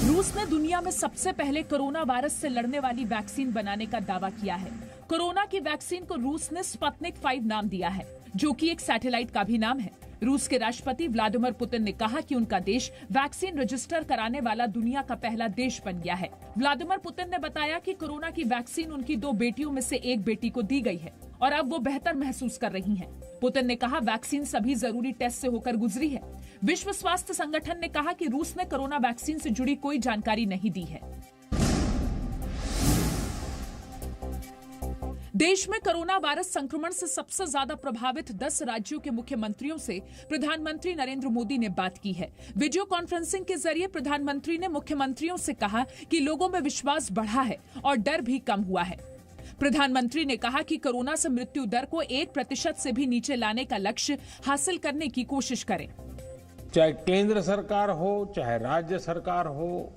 रूस ने दुनिया में सबसे पहले कोरोना वायरस से लड़ने वाली वैक्सीन बनाने का दावा किया है। कोरोना की वैक्सीन को रूस ने स्पुतनिक 5 नाम दिया है, जो कि एक सैटेलाइट का भी नाम है। रूस के राष्ट्रपति व्लादिमीर पुतिन ने कहा कि उनका देश वैक्सीन रजिस्टर कराने वाला दुनिया का पहला देश बन गया है। व्लादिमीर पुतिन ने बताया कि कोरोना की वैक्सीन उनकी 2 बेटियों में से एक बेटी को दी गई है और अब वो बेहतर महसूस कर रही हैं। पुतिन ने कहा, वैक्सीन सभी जरूरी टेस्ट से होकर गुजरी है। विश्व स्वास्थ्य संगठन ने कहा कि रूस ने कोरोना वैक्सीन से जुड़ी कोई जानकारी नहीं दी है। देश में कोरोना वायरस संक्रमण से सबसे ज्यादा प्रभावित 10 राज्यों के मुख्यमंत्रियों से प्रधानमंत्री नरेंद्र मोदी ने बात की है। वीडियो कॉन्फ्रेंसिंग के जरिए प्रधानमंत्री ने मुख्यमंत्रियों से कहा कि लोगों में विश्वास बढ़ा है और डर भी कम हुआ है। प्रधानमंत्री ने कहा कि कोरोना से मृत्यु दर को 1% से भी नीचे लाने का लक्ष्य हासिल करने की कोशिश करें। चाहे केंद्र सरकार हो, चाहे राज्य सरकार हो,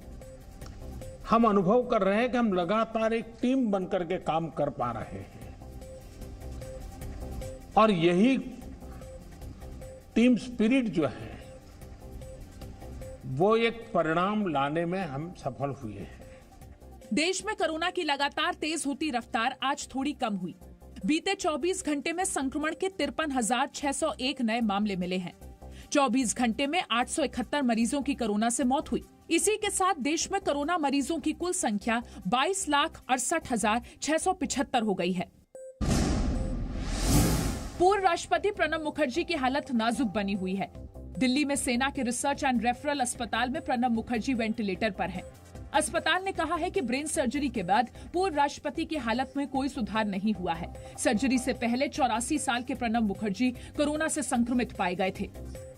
हम अनुभव कर रहे हैं कि हम लगातार एक टीम बनकर के काम कर पा रहे हैं और यही टीम स्पिरिट जो है वो एक परिणाम लाने में हम सफल हुए हैं। देश में कोरोना की लगातार तेज होती रफ्तार आज थोड़ी कम हुई। बीते 24 घंटे में संक्रमण के 53,601 नए मामले मिले हैं। 24 घंटे में 871 मरीजों की कोरोना से मौत हुई। इसी के साथ देश में कोरोना मरीजों की कुल संख्या 22,68,675 हो गई है। पूर्व राष्ट्रपति प्रणब मुखर्जी की हालत नाजुक बनी हुई है। दिल्ली में सेना के रिसर्च एंड रेफरल अस्पताल में प्रणब मुखर्जी वेंटिलेटर पर हैं। अस्पताल ने कहा है कि ब्रेन सर्जरी के बाद पूर्व राष्ट्रपति की हालत में कोई सुधार नहीं हुआ है। सर्जरी से पहले 84 साल के प्रणब मुखर्जी कोरोना से संक्रमित पाए गए थे।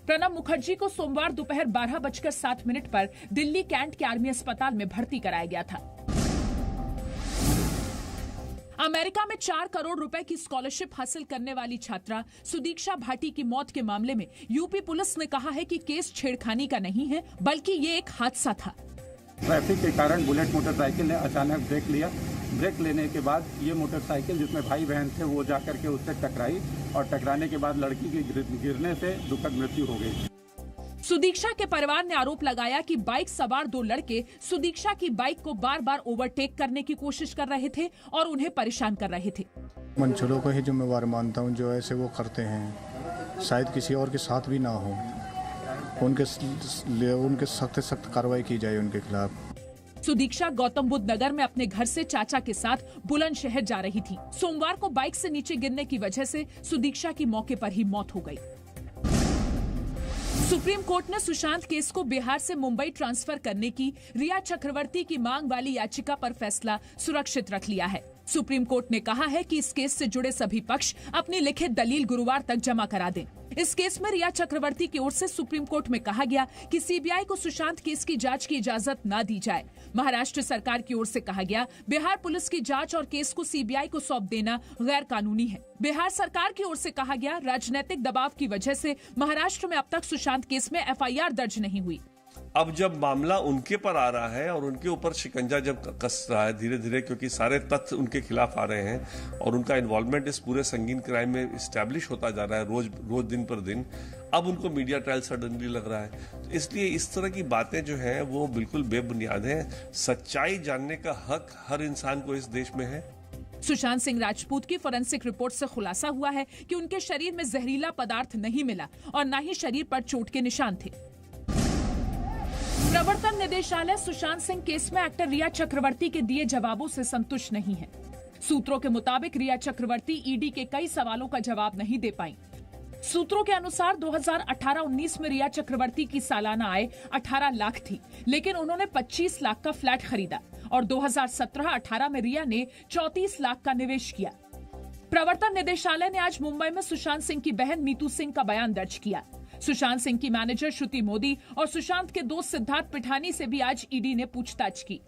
प्रणब मुखर्जी को सोमवार दोपहर 12:07 पर दिल्ली कैंट के आर्मी अस्पताल में भर्ती कराया गया था। अमेरिका में 4 करोड़ रुपए की स्कॉलरशिप हासिल करने वाली छात्रा सुदीक्षा भाटी की मौत के मामले में यूपी पुलिस ने कहा है कि केस छेड़खानी का नहीं है, बल्कि ये एक हादसा था। ट्रैफिक के कारण बुलेट मोटरसाइकिल ने अचानक ब्रेक लिया। ब्रेक लेने के बाद ये मोटरसाइकिल जिसमें भाई बहन थे वो जाकर के उससे टकराई और टकराने के बाद लड़की के गिरने से दुखद मृत्यु हो गई। सुदीक्षा के परिवार ने आरोप लगाया कि बाइक सवार 2 लड़के सुदीक्षा की बाइक को बार-बार ओवरटेक करने की कोशिश कर रहे थे और उन्हें परेशान कर रहे थे। मंचलों को ही जिम्मेवार मानता हूं, जो ऐसे वो करते हैं, शायद किसी और के साथ भी ना हो। उनके सख्त कार्रवाई की जाए उनके खिलाफ। सुदीक्षा गौतम बुद्ध नगर में अपने घर से चाचा के साथ बुलंदशहर जा रही थी। सोमवार को बाइक से नीचे गिरने की वजह से सुदीक्षा की मौके पर ही मौत हो गई। सुप्रीम कोर्ट ने सुशांत केस को बिहार से मुंबई ट्रांसफर करने की रिया चक्रवर्ती की मांग वाली याचिका पर फैसला सुरक्षित रख लिया है। सुप्रीम कोर्ट ने कहा है कि इस केस से जुड़े सभी पक्ष अपनी लिखित दलील गुरुवार तक जमा करा दें। इस केस में रिया चक्रवर्ती की ओर से सुप्रीम कोर्ट में कहा गया कि सीबीआई को सुशांत केस की जांच की इजाजत न दी जाए। महाराष्ट्र सरकार की ओर से कहा गया, बिहार पुलिस की जांच और केस को सीबीआई को सौंप देना गैर कानूनी है। बिहार सरकार की ओर से कहा गया, राजनीतिक दबाव की वजह से महाराष्ट्र में अब तक सुशांत केस में एफआईआर दर्ज नहीं हुई। अब जब मामला उनके पर आ रहा है और उनके ऊपर शिकंजा जब कस रहा है धीरे धीरे, क्योंकि सारे तथ्य उनके खिलाफ आ रहे हैं और उनका इन्वॉल्वमेंट इस पूरे संगीन क्राइम में इस्टेब्लिश होता जा रहा है रोज दिन पर दिन, अब उनको मीडिया ट्रायल सडनली लग रहा है। तो इसलिए इस तरह की बातें जो हैं वो बिल्कुल बेबुनियाद हैं। सच्चाई जानने का हक हर इंसान को इस देश में है। सुशांत सिंह राजपूत की फोरेंसिक रिपोर्ट से खुलासा हुआ है कि उनके शरीर में जहरीला पदार्थ नहीं मिला और न ही शरीर पर चोट के निशान थे। प्रवर्तन निदेशालय सुशांत सिंह केस में एक्टर रिया चक्रवर्ती के दिए जवाबों से संतुष्ट नहीं है। सूत्रों के मुताबिक रिया चक्रवर्ती ईडी के कई सवालों का जवाब नहीं दे पाई। सूत्रों के अनुसार 2018-19 में रिया चक्रवर्ती की सालाना आय 18 लाख थी, लेकिन उन्होंने 25 लाख का फ्लैट खरीदा और 2017-18 में रिया ने 34 लाख का निवेश किया। प्रवर्तन निदेशालय ने आज मुंबई में सुशांत सिंह की बहन नीतू सिंह का बयान दर्ज किया। सुशांत सिंह की मैनेजर श्रुति मोदी और सुशांत के दोस्त सिद्धार्थ पिठानी से भी आज ईडी ने पूछताछ की।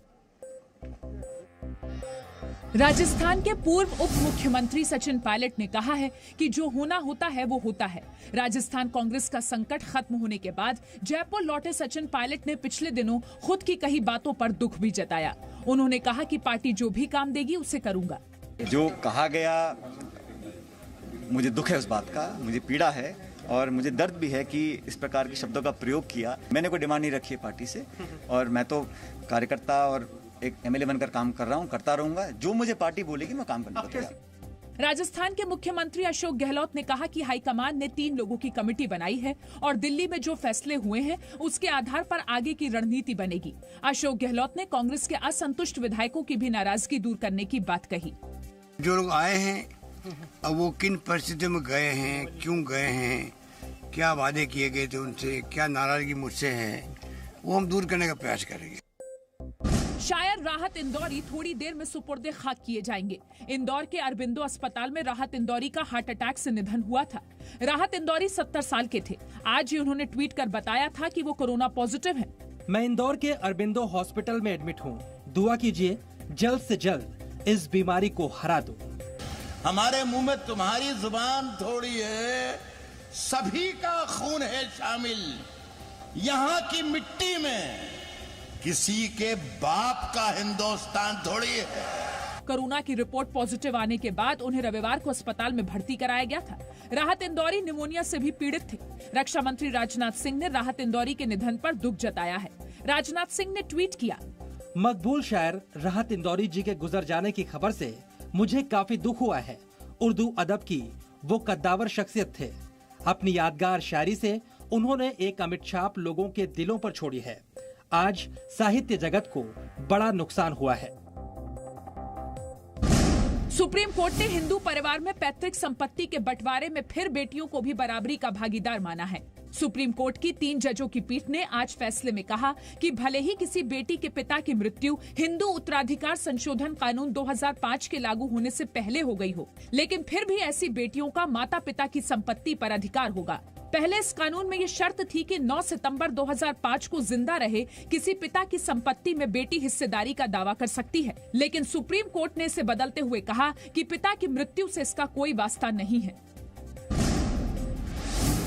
राजस्थान के पूर्व उप मुख्यमंत्री सचिन पायलट ने कहा है कि जो होना होता है वो होता है। राजस्थान कांग्रेस का संकट खत्म होने के बाद जयपुर लौटे सचिन पायलट ने पिछले दिनों खुद की कही बातों पर दुख भी जताया। उन्होंने कहा कि पार्टी जो भी काम देगी उसे करूंगा। जो कहा गया मुझे दुख है उस बात का, मुझे पीड़ा है और मुझे दर्द भी है कि इस प्रकार के शब्दों का प्रयोग किया। मैंने कोई डिमांड नहीं रखी है पार्टी से और मैं तो कार्यकर्ता और एक एमएलए बनकर काम कर रहा हूँ, करता रहूंगा। जो मुझे पार्टी बोलेगी मैं काम करने को तैयार हूं। राजस्थान के मुख्यमंत्री अशोक गहलोत ने कहा कि हाईकमान ने 3 लोगों की कमेटी बनाई है और दिल्ली में जो फैसले हुए हैं उसके आधार पर आगे की रणनीति बनेगी। अशोक गहलोत ने कांग्रेस के असंतुष्ट विधायकों की भी नाराजगी दूर करने की बात कही। जो लोग आए हैं अब वो किन परिस्थितियों में गए हैं, क्यों गए हैं, क्या वादे किए गए थे उनसे, क्या नाराजगी मुझसे है, वो हम दूर करने का प्रयास करेंगे। शायर राहत इंदौरी थोड़ी देर में सुपुर्दे खाक किए जाएंगे। इंदौर के अरबिंदो अस्पताल में राहत इंदौरी का हार्ट अटैक से निधन हुआ था। राहत इंदौरी 70 साल के थे। आज ही उन्होंने ट्वीट कर बताया था कि वो कोरोना पॉजिटिव हैं। मैं इंदौर के अरबिंदो हॉस्पिटल में एडमिट हूँ। दुआ कीजिए जल्द से जल्द इस बीमारी को हरा दो। हमारे मुंह में तुम्हारी जुबान थोड़ी है, सभी का खून है शामिल। यहाँ की मिट्टी में किसी के बाप का हिंदुस्तान थोड़ी है। कोरोना की रिपोर्ट पॉजिटिव आने के बाद उन्हें रविवार को अस्पताल में भर्ती कराया गया था। राहत इंदौरी निमोनिया से भी पीड़ित थे। रक्षा मंत्री राजनाथ सिंह ने राहत इंदौरी के निधन पर दुख जताया है। राजनाथ सिंह ने ट्वीट किया, मकबूल शायर राहत इंदौरी जी के गुजर जाने की खबर से मुझे काफी दुख हुआ है। उर्दू अदब की वो कद्दावर शख्सियत थे। अपनी यादगार शायरी से उन्होंने एक अमिट छाप लोगों के दिलों पर छोड़ी है। आज साहित्य जगत को बड़ा नुकसान हुआ है। सुप्रीम कोर्ट ने हिंदू परिवार में पैतृक संपत्ति के बंटवारे में फिर बेटियों को भी बराबरी का भागीदार माना है। सुप्रीम कोर्ट की 3 जजों की पीठ ने आज फैसले में कहा कि भले ही किसी बेटी के पिता की मृत्यु हिंदू उत्तराधिकार संशोधन कानून 2005 के लागू होने से पहले हो गई हो, लेकिन फिर भी ऐसी बेटियों का माता पिता की संपत्ति पर अधिकार होगा। पहले इस कानून में ये शर्त थी कि 9 सितंबर 2005 को जिंदा रहे किसी पिता की संपत्ति में बेटी हिस्सेदारी का दावा कर सकती है, लेकिन सुप्रीम कोर्ट ने इसे बदलते हुए कहा कि पिता की मृत्यु से इसका कोई वास्ता नहीं है।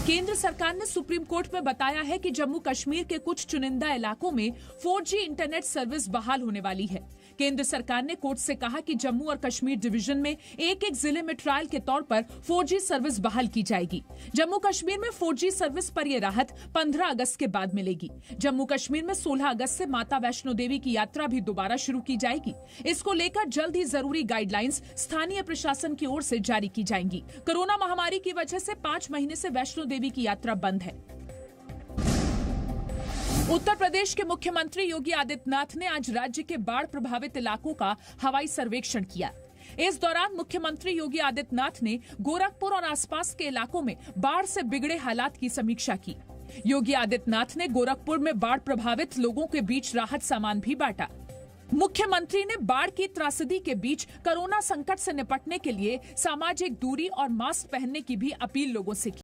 केंद्र सरकार ने सुप्रीम कोर्ट में बताया है कि जम्मू कश्मीर के कुछ चुनिंदा इलाकों में 4G इंटरनेट सर्विस बहाल होने वाली है। केंद्र सरकार ने कोर्ट से कहा कि जम्मू और कश्मीर डिवीजन में एक जिले में ट्रायल के तौर पर 4G सर्विस बहाल की जाएगी। जम्मू कश्मीर में 4G सर्विस पर यह राहत 15 अगस्त के बाद मिलेगी। जम्मू कश्मीर में 16 अगस्त से माता वैष्णो देवी की यात्रा भी दोबारा शुरू की जाएगी। इसको लेकर जल्द ही जरूरी गाइडलाइंस स्थानीय प्रशासन की ओर से जारी की जाएंगी। कोरोना महामारी की वजह से 5 महीने से वैष्णो देवी की यात्रा बंद है। उत्तर प्रदेश के मुख्यमंत्री योगी आदित्यनाथ ने आज राज्य के बाढ़ प्रभावित इलाकों का हवाई सर्वेक्षण किया। इस दौरान मुख्यमंत्री योगी आदित्यनाथ ने गोरखपुर और आसपास के इलाकों में बाढ़ से बिगड़े हालात की समीक्षा की। योगी आदित्यनाथ ने गोरखपुर में बाढ़ प्रभावित लोगों के बीच राहत सामान भी बांटा। मुख्यमंत्री ने बाढ़ की त्रासदी के बीच कोरोना संकट से निपटने के लिए सामाजिक दूरी और मास्क पहनने की भी अपील लोगों से की।